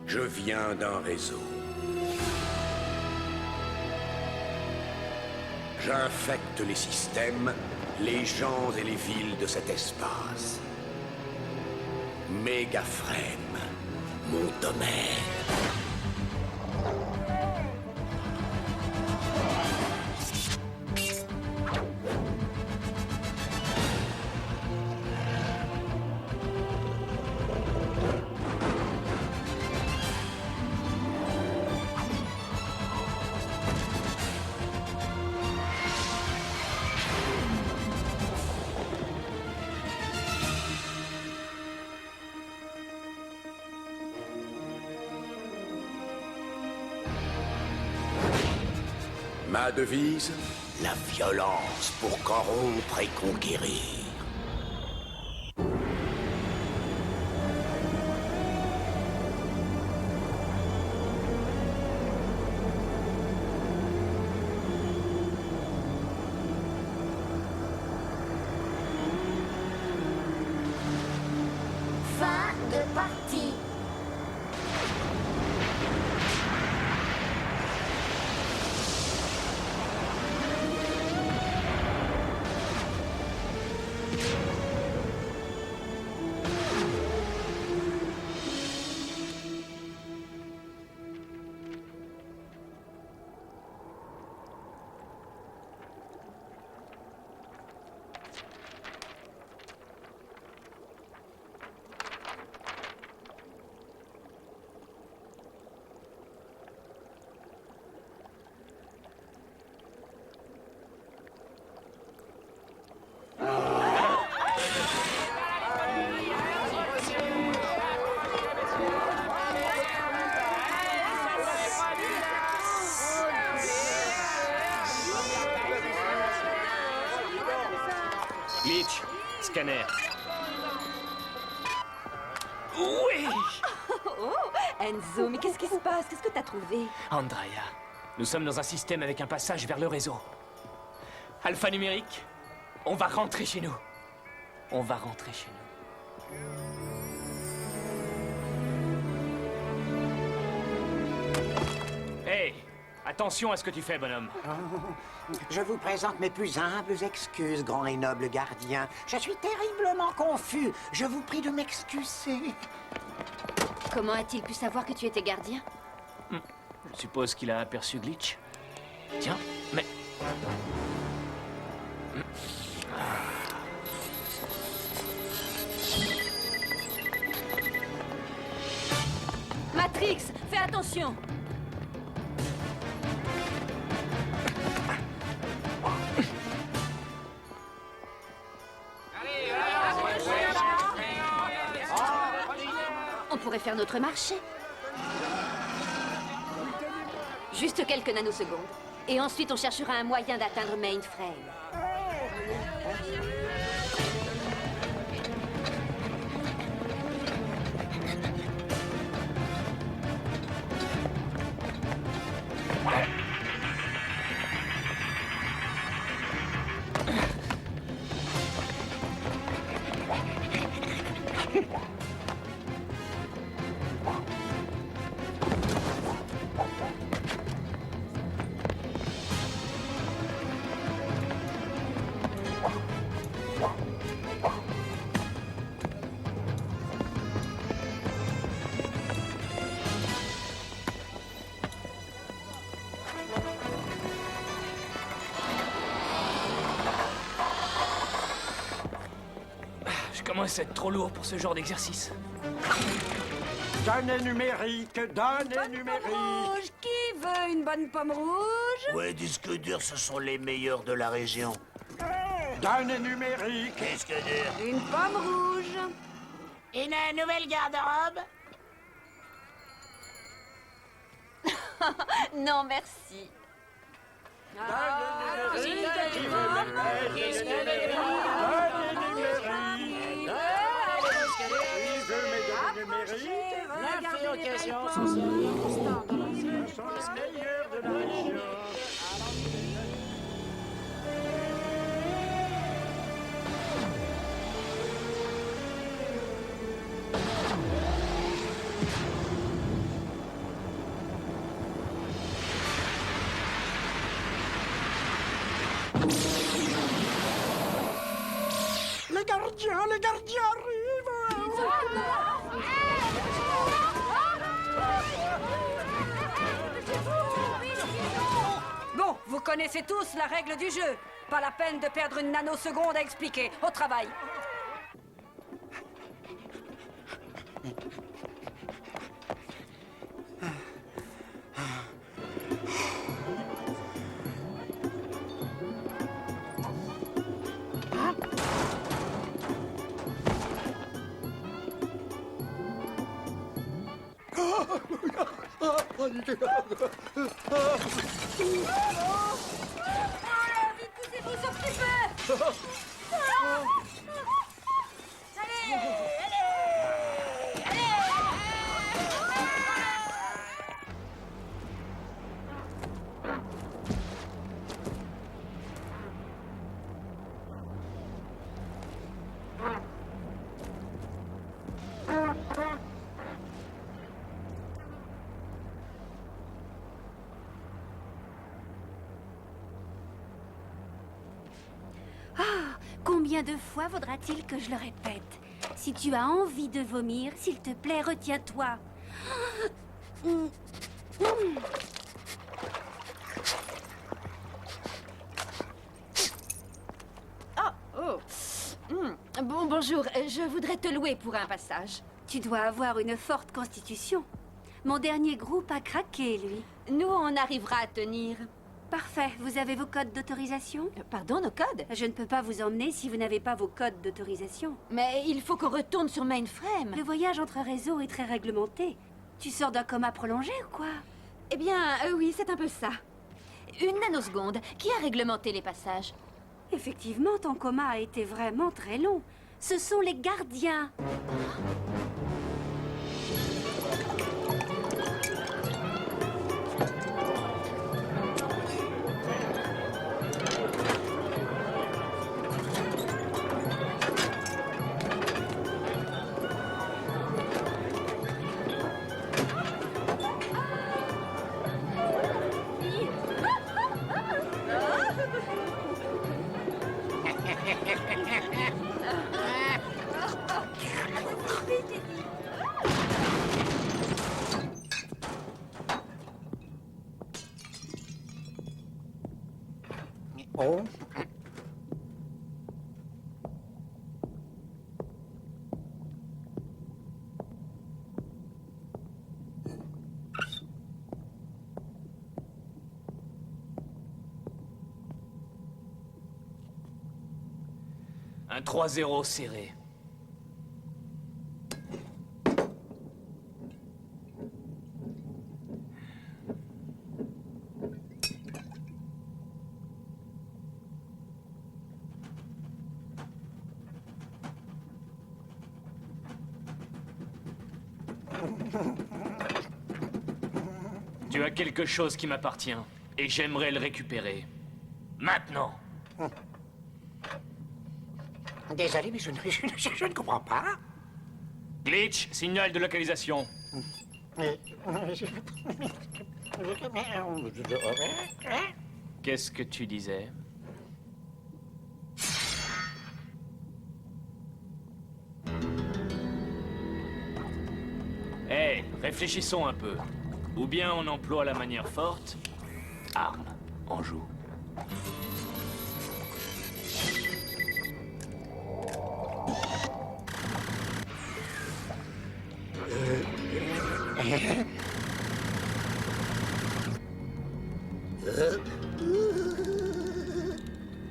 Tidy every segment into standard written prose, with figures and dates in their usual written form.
Je viens d'un réseau. J'infecte les systèmes, les gens et les villes de cet espace. Mégaframe, mon domaine. Ma devise, la violence pour corrompre et conquérir. Fin de partie. Glitch, scanner. Oui! Oh, Enzo, mais qu'est-ce qui se passe? Qu'est-ce que t'as trouvé? Andrea, nous sommes dans un système avec un passage vers le réseau. Alpha numérique, on va rentrer chez nous. On va rentrer chez nous. Hey, attention à ce que tu fais, bonhomme. Je vous présente mes plus humbles excuses, grand et noble gardien. Je suis terriblement confus. Je vous prie de m'excuser. Comment a-t-il pu savoir que tu étais gardien? Je suppose qu'il a aperçu Glitch. Tiens, mais... Matrix, fais attention! On pourrait faire notre marché. Juste quelques nanosecondes. Et ensuite, on cherchera un moyen d'atteindre Mainframe. Je commence à être trop lourd pour ce genre d'exercice. Données numériques, données numériques. Rouge, qui veut une bonne pomme rouge? Ouais, disque dur, ce sont les meilleurs de la région. Données numériques. Disque dur. Une pomme rouge. Une nouvelle garde-robe? Non, merci. Les gardiens arrivent! Bon, vous connaissez tous la règle du jeu. Pas la peine de perdre une nanoseconde à expliquer. Au travail. Vite, poussez-vous sur petit peu. Combien de fois faudra-t-il que je le répète? Si tu as envie de vomir, s'il te plaît, retiens-toi. Bon, bonjour. Je voudrais te louer pour un passage. Tu dois avoir une forte constitution. Mon dernier groupe a craqué, lui. Nous, on arrivera à tenir. Parfait. Vous avez vos codes d'autorisation? Pardon, nos codes? Je ne peux pas vous emmener si vous n'avez pas vos codes d'autorisation. Mais il faut qu'on retourne sur Mainframe. Le voyage entre réseaux est très réglementé. Tu sors d'un coma prolongé ou quoi? Eh bien, oui, c'est un peu ça. Une nanoseconde. Qui a réglementé les passages? Effectivement, ton coma a été vraiment très long. Ce sont les gardiens. Oh. Un 3-0 serré. Tu as quelque chose qui m'appartient, et j'aimerais le récupérer. Maintenant. Désolé, mais je ne comprends pas. Glitch, signal de localisation. Qu'est-ce que tu disais? Hé, réfléchissons un peu. Ou bien on emploie la manière forte, arme, en joue.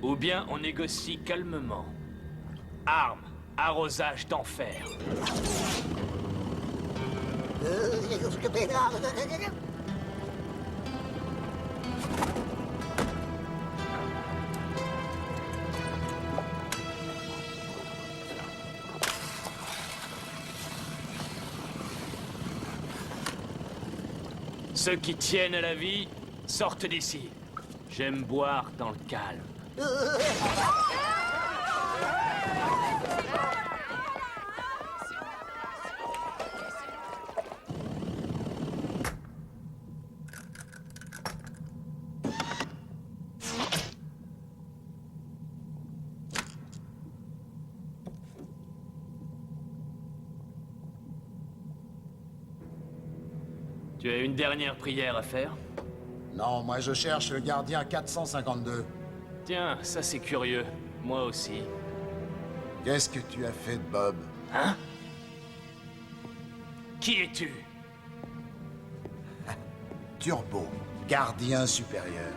Ou bien on négocie calmement. Arme, arrosage d'enfer. Ceux qui tiennent à la vie, sortent d'ici. J'aime boire dans le calme. Tu as une dernière prière à faire? Non, moi je cherche le gardien 452. Tiens, ça c'est curieux. Moi aussi. Qu'est-ce que tu as fait de Bob? Hein? Qui es-tu? Turbo, gardien supérieur.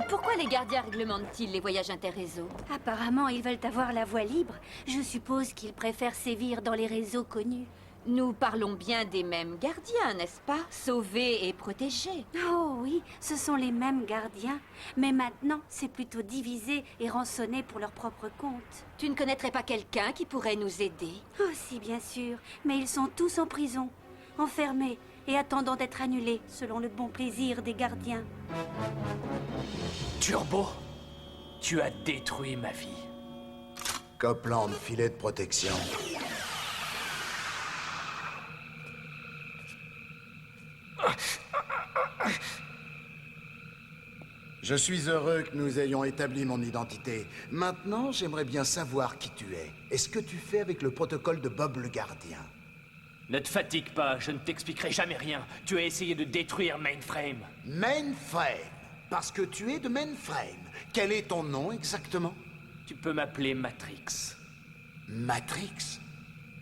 Pourquoi les gardiens réglementent-ils les voyages interréseaux? Apparemment, ils veulent avoir la voie libre. Je suppose qu'ils préfèrent sévir dans les réseaux connus. Nous parlons bien des mêmes gardiens, n'est-ce pas? Sauvés et protégés. Oh oui, ce sont les mêmes gardiens. Mais maintenant, c'est plutôt divisé et rançonné pour leur propre compte. Tu ne connaîtrais pas quelqu'un qui pourrait nous aider? Oh si, bien sûr. Mais ils sont tous en prison, enfermés et attendant d'être annulés, selon le bon plaisir des gardiens. Turbo, tu as détruit ma vie. Copland, filet de protection. Je suis heureux que nous ayons établi mon identité. Maintenant, j'aimerais bien savoir qui tu es. Et ce que tu fais avec le protocole de Bob le gardien. Ne te fatigue pas, je ne t'expliquerai jamais rien. Tu as essayé de détruire Mainframe. Mainframe. Parce que tu es de Mainframe. Quel est ton nom exactement? Tu peux m'appeler Matrix. Matrix?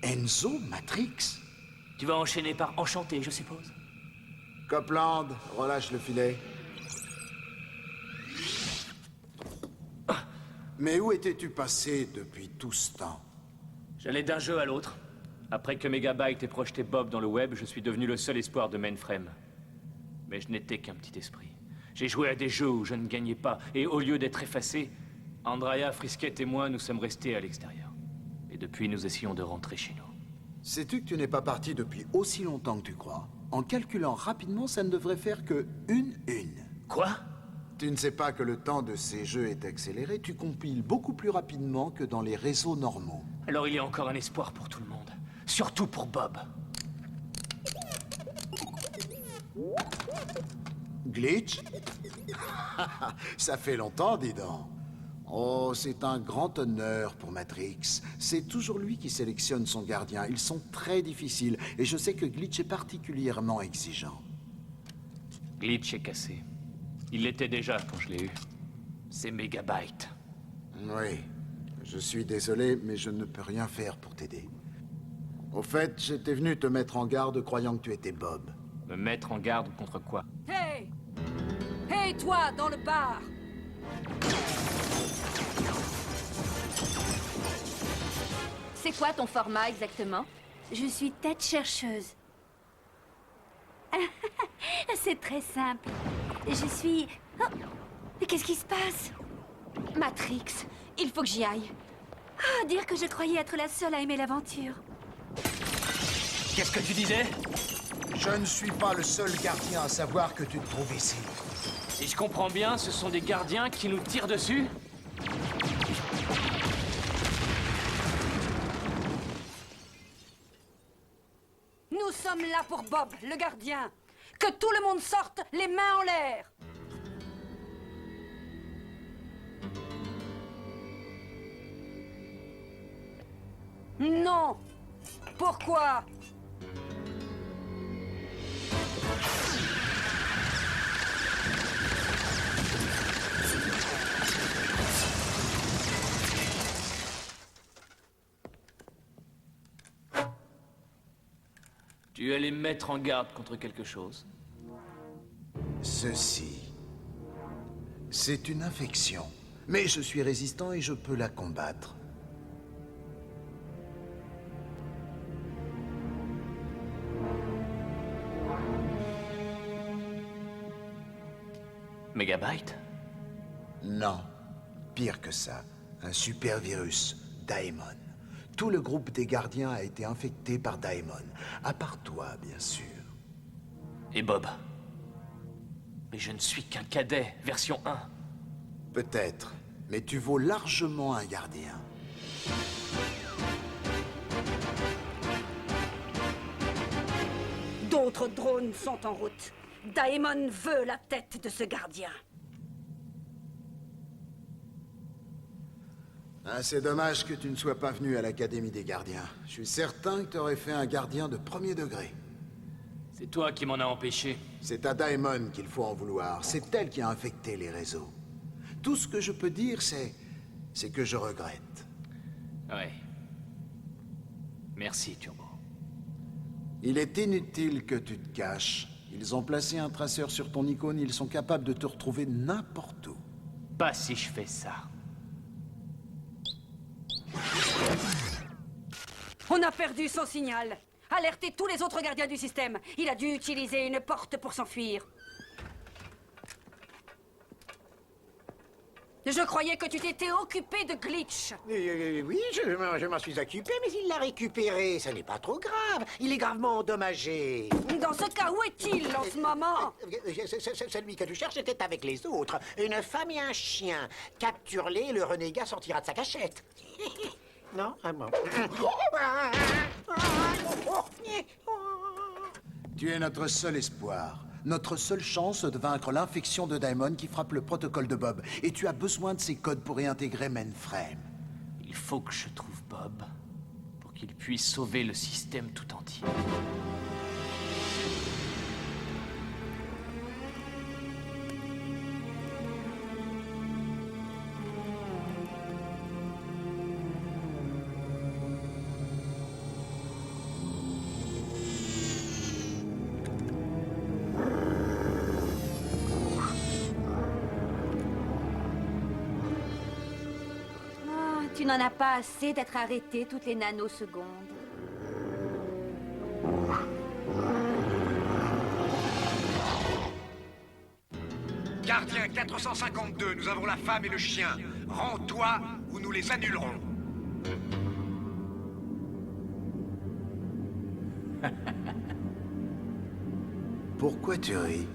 Enzo Matrix? Tu vas enchaîner par Enchanté, je suppose. Copland, relâche le filet. Mais où étais-tu passé depuis tout ce temps? J'allais d'un jeu à l'autre. Après que Megabyte ait projeté Bob dans le web, je suis devenu le seul espoir de Mainframe. Mais je n'étais qu'un petit esprit. J'ai joué à des jeux où je ne gagnais pas, et au lieu d'être effacé, Andrea, Frisket et moi, nous sommes restés à l'extérieur. Et depuis, nous essayons de rentrer chez nous. Sais-tu que tu n'es pas parti depuis aussi longtemps que tu crois? En calculant rapidement, ça ne devrait faire que une. Quoi? Tu ne sais pas que le temps de ces jeux est accéléré, tu compiles beaucoup plus rapidement que dans les réseaux normaux. Alors il y a encore un espoir pour tout le monde. Surtout pour Bob. Glitch? Ça fait longtemps, dis donc. Oh, c'est un grand honneur pour Matrix. C'est toujours lui qui sélectionne son gardien. Ils sont très difficiles, et je sais que Glitch est particulièrement exigeant. Glitch est cassé. Il l'était déjà quand je l'ai eu. C'est Megabyte. Oui, je suis désolé, mais je ne peux rien faire pour t'aider. Au fait, j'étais venu te mettre en garde croyant que tu étais Bob. Me mettre en garde contre quoi? Hey! Hey, toi, dans le bar! C'est quoi ton format exactement? Je suis tête chercheuse. C'est très simple. Je suis... Oh, mais qu'est-ce qui se passe? Matrix, il faut que j'y aille. Ah, dire que je croyais être la seule à aimer l'aventure. Qu'est-ce que tu disais? Je ne suis pas le seul gardien à savoir que tu te trouves ici. Si je comprends bien, ce sont des gardiens qui nous tirent dessus? Nous sommes là pour Bob, le gardien. Que tout le monde sorte, les mains en l'air. Non. Pourquoi? Tu allais me mettre en garde contre quelque chose? Ceci. C'est une infection. Mais je suis résistant et je peux la combattre. Megabyte? Non. Pire que ça. Un super virus. Daemon. Tout le groupe des gardiens a été infecté par Daemon. À part toi, bien sûr. Et Bob? Mais je ne suis qu'un cadet, version 1. Peut-être. Mais tu vaux largement un gardien. D'autres drones sont en route. Daemon veut la tête de ce gardien. Ah, c'est dommage que tu ne sois pas venu à l'Académie des gardiens. Je suis certain que tu aurais fait un gardien de premier degré. C'est toi qui m'en as empêché. C'est à Daemon qu'il faut en vouloir. C'est elle qui a infecté les réseaux. Tout ce que je peux dire, c'est que je regrette. Ouais. Merci, Turbo. Il est inutile que tu te caches. Ils ont placé un traceur sur ton icône, ils sont capables de te retrouver n'importe où. Pas si je fais ça. On a perdu son signal. Alertez tous les autres gardiens du système. Il a dû utiliser une porte pour s'enfuir. Je croyais que tu t'étais occupé de Glitch. Oui, je m'en suis occupé, mais il l'a récupéré. Ça n'est pas trop grave. Il est gravement endommagé. Dans ce cas, où est-il en ce moment? Celui que tu cherches était avec les autres. Une femme et un chien. Capture-les, le renégat sortira de sa cachette. Non? Ah bon. Tu es notre seul espoir. Notre seule chance de vaincre l'infection de Daemon qui frappe le protocole de Bob. Et tu as besoin de ces codes pour réintégrer Mainframe. Il faut que je trouve Bob pour qu'il puisse sauver le système tout entier. Tu n'en as pas assez d'être arrêté toutes les nanosecondes. Gardien 452, nous avons la femme et le chien. Rends-toi ou nous les annulerons. Pourquoi tu ris?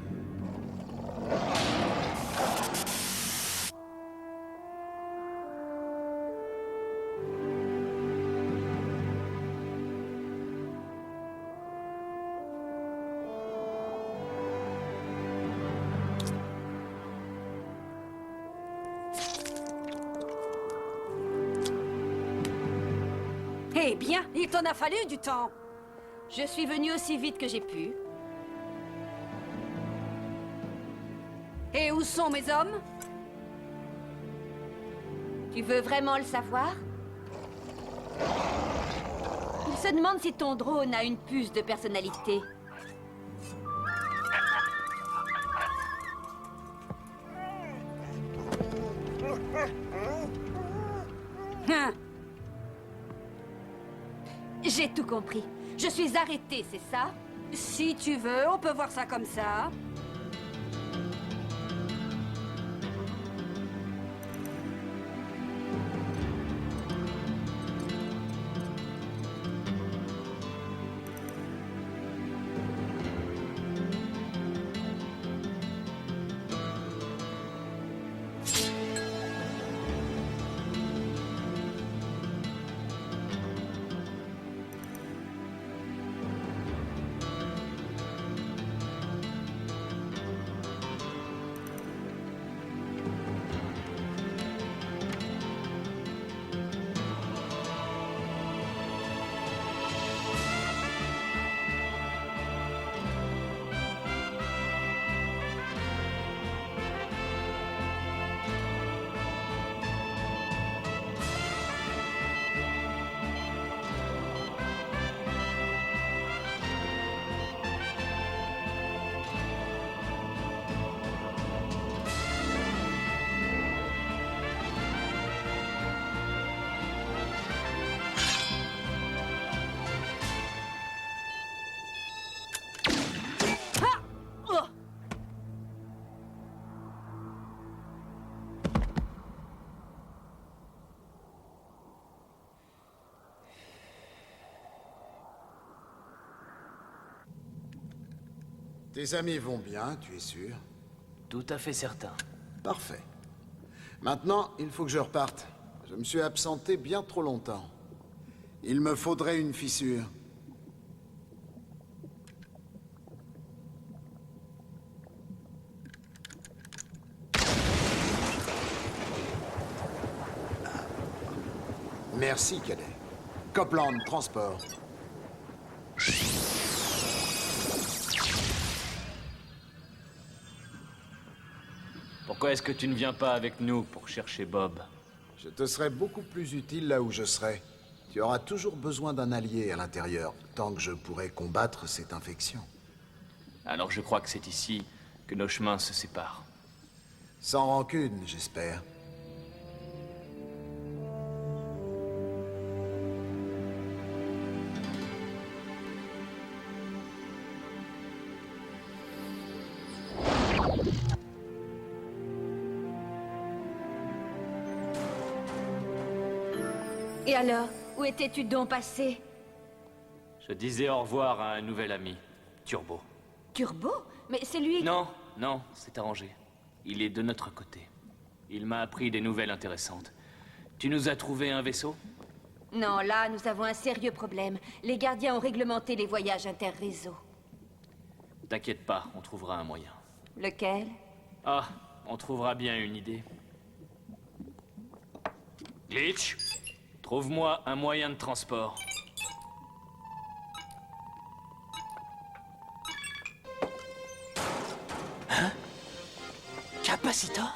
Eh bien, il t'en a fallu du temps. Je suis venue aussi vite que j'ai pu. Et où sont mes hommes? Tu veux vraiment le savoir? Il se demande si ton drone a une puce de personnalité. Hein. J'ai tout compris. Je suis arrêtée, c'est ça? Si tu veux, on peut voir ça comme ça. Tes amis vont bien, tu es sûr? Tout à fait certain. Parfait. Maintenant, il faut que je reparte. Je me suis absenté bien trop longtemps. Il me faudrait une fissure. Merci, cadet. Copland, transport. Pourquoi est-ce que tu ne viens pas avec nous pour chercher Bob? Je te serai beaucoup plus utile là où je serai. Tu auras toujours besoin d'un allié à l'intérieur, tant que je pourrai combattre cette infection. Alors je crois que c'est ici que nos chemins se séparent. Sans rancune, j'espère. Et alors, où étais-tu donc passé? Je disais au revoir à un nouvel ami, Turbo. Turbo? Mais c'est lui... Non, non, c'est arrangé. Il est de notre côté. Il m'a appris des nouvelles intéressantes. Tu nous as trouvé un vaisseau? Non, là, nous avons un sérieux problème. Les gardiens ont réglementé les voyages interréseaux. T'inquiète pas, on trouvera un moyen. Lequel? Ah, on trouvera bien une idée. Glitch, trouve-moi un moyen de transport. Capacitor?